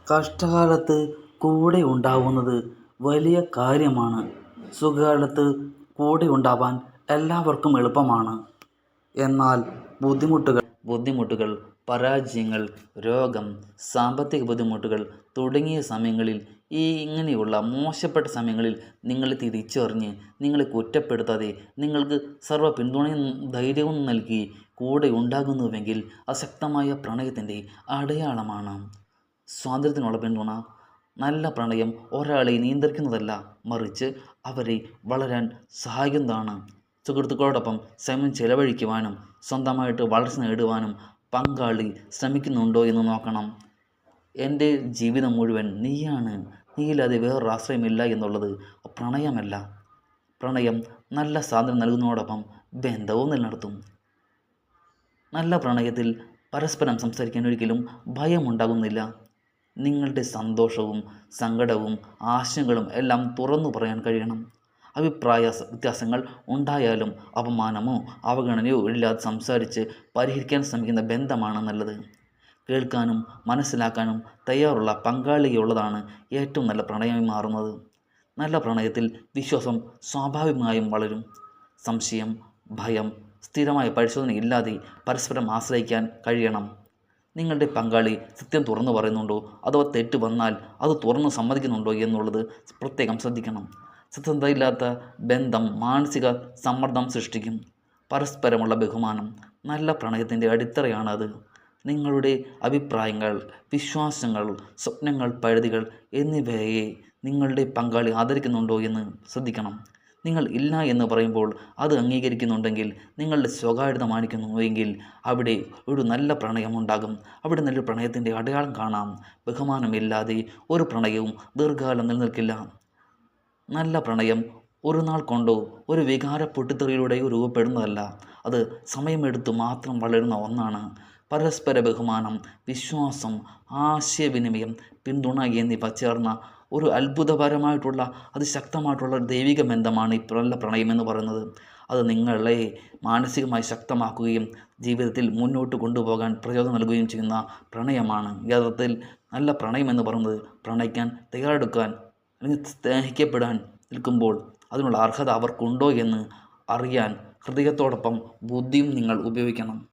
കഷ്ടകാലത്ത് കൂടെ ഉണ്ടാവുന്നത് വലിയ കാര്യമാണ്. സുഖകാലത്ത് കൂടെ ഉണ്ടാവാൻ എല്ലാവർക്കും എളുപ്പമാണ്. എന്നാൽ ബുദ്ധിമുട്ടുകൾ, പരാജയങ്ങൾ, രോഗം, സാമ്പത്തിക ബുദ്ധിമുട്ടുകൾ തുടങ്ങിയ സമയങ്ങളിൽ, ഇങ്ങനെയുള്ള മോശപ്പെട്ട സമയങ്ങളിൽ നിങ്ങളെ തിരിച്ചറിഞ്ഞ് നിങ്ങളെ കുറ്റപ്പെടുത്താതെ നിങ്ങൾക്ക് സർവ്വ പിന്തുണയും ധൈര്യവും നൽകി കൂടെ ഉണ്ടാകുന്നുവെങ്കിൽ അശക്തമായ പ്രണയത്തിൻ്റെ അടയാളമാണ്. സ്വാതന്ത്ര്യത്തിനുള്ള പിന്തുണ. നല്ല പ്രണയം ഒരാളെ നിയന്ത്രിക്കുന്നതല്ല, മറിച്ച് അവരെ വളരാൻ സഹായിക്കുന്നതാണ്. സുഹൃത്തുക്കളോടൊപ്പം സമയം ചെലവഴിക്കുവാനും സ്വന്തമായിട്ട് വളർച്ച നേടുവാനും പങ്കാളി ശ്രമിക്കുന്നുണ്ടോ എന്ന് നോക്കണം. എൻ്റെ ജീവിതം മുഴുവൻ നീയാണ്, നീയില്ലാതെ വേറൊരു ആശ്രയമില്ല എന്നുള്ളത് പ്രണയമല്ല. പ്രണയം നല്ല സ്വാതന്ത്ര്യം നൽകുന്നതോടൊപ്പം ബന്ധവും നിലനിർത്തും. നല്ല പ്രണയത്തിൽ പരസ്പരം സംസാരിക്കാൻ ഒരിക്കലും ഭയമുണ്ടാകുന്നില്ല. നിങ്ങളുടെ സന്തോഷവും സങ്കടവും ആശങ്കകളും എല്ലാം തുറന്നു പറയാൻ കഴിയണം. അഭിപ്രായ വ്യത്യാസങ്ങൾ ഉണ്ടായാലും അപമാനമോ അവഗണനയോ ഇല്ലാതെ സംസാരിച്ച് പരിഹരിക്കാൻ ശ്രമിക്കുന്ന ബന്ധമാണ് നല്ലത്. കേൾക്കാനും മനസ്സിലാക്കാനും തയ്യാറുള്ള പങ്കാളിയുള്ളതാണ് ഏറ്റവും നല്ല പ്രണയമായി മാറുന്നത്. നല്ല പ്രണയത്തിൽ വിശ്വാസം സ്വാഭാവികമായും വളരും. സംശയം, ഭയം, സ്ഥിരമായ പരിശോധന ഇല്ലാതെ പരസ്പരം ആശ്രയിക്കാൻ കഴിയണം. നിങ്ങളുടെ പങ്കാളി സത്യം തുറന്നു പറയുന്നുണ്ടോ, അഥവാ തെറ്റ് വന്നാൽ അത് തുറന്നു സമ്മതിക്കുന്നുണ്ടോ എന്നുള്ളത് പ്രത്യേകം ശ്രദ്ധിക്കണം. സത്യസന്ധതയില്ലാത്ത ബന്ധം മാനസിക സമ്മർദ്ദം സൃഷ്ടിക്കും. പരസ്പരമുള്ള ബഹുമാനം നല്ല പ്രണയത്തിൻ്റെ അടിത്തറയാണത്. നിങ്ങളുടെ അഭിപ്രായങ്ങൾ, വിശ്വാസങ്ങൾ, സ്വപ്നങ്ങൾ, പരിധികൾ എന്നിവയെ നിങ്ങളുടെ പങ്കാളി ആദരിക്കുന്നുണ്ടോ എന്ന് ശ്രദ്ധിക്കണം. നിങ്ങൾ ഇല്ല എന്ന് പറയുമ്പോൾ അത് അംഗീകരിക്കുന്നുണ്ടെങ്കിൽ, നിങ്ങളുടെ സ്വകാര്യത മാനിക്കുന്നുവെങ്കിൽ അവിടെ ഒരു നല്ല പ്രണയം ഉണ്ടാകും. അവിടെ നല്ലൊരു പ്രണയത്തിൻ്റെ അടയാളം കാണാം. ബഹുമാനമില്ലാതെ ഒരു പ്രണയവും ദീർഘകാലം നിലനിൽക്കില്ല. നല്ല പ്രണയം ഒരു നാൾ കൊണ്ടോ ഒരു വികാര പൊട്ടിത്തെറിയിലൂടെയോ രൂപപ്പെടുന്നതല്ല. അത് സമയമെടുത്ത് മാത്രം വളരുന്ന ഒന്നാണ്. പരസ്പര ബഹുമാനം, വിശ്വാസം, ആശയവിനിമയം, പിന്തുണ എന്നിവ ചേർന്ന ഒരു അത്ഭുതപരമായിട്ടുള്ള അതിശക്തമായിട്ടുള്ള ദൈവിക ബന്ധമാണ് ഈ നല്ല പ്രണയം എന്ന് പറയുന്നത്. അത് നിങ്ങളെ മാനസികമായി ശക്തമാക്കുകയും ജീവിതത്തിൽ മുന്നോട്ട് കൊണ്ടുപോകാൻ പ്രചോദനം നൽകുകയും ചെയ്യുന്ന പ്രണയമാണ്. യഥാർത്ഥത്തിൽ നല്ല പ്രണയം എന്ന് പറയുന്നത് പ്രണയിക്കാൻ തയ്യാറെടുക്കാൻ അല്ലെങ്കിൽ സ്നേഹിക്കപ്പെടാൻ നിൽക്കുമ്പോൾ അതിനുള്ള അർഹത അവർക്കുണ്ടോ എന്ന് അറിയാൻ ഹൃദയത്തോടൊപ്പം ബുദ്ധിയും നിങ്ങൾ ഉപയോഗിക്കണം.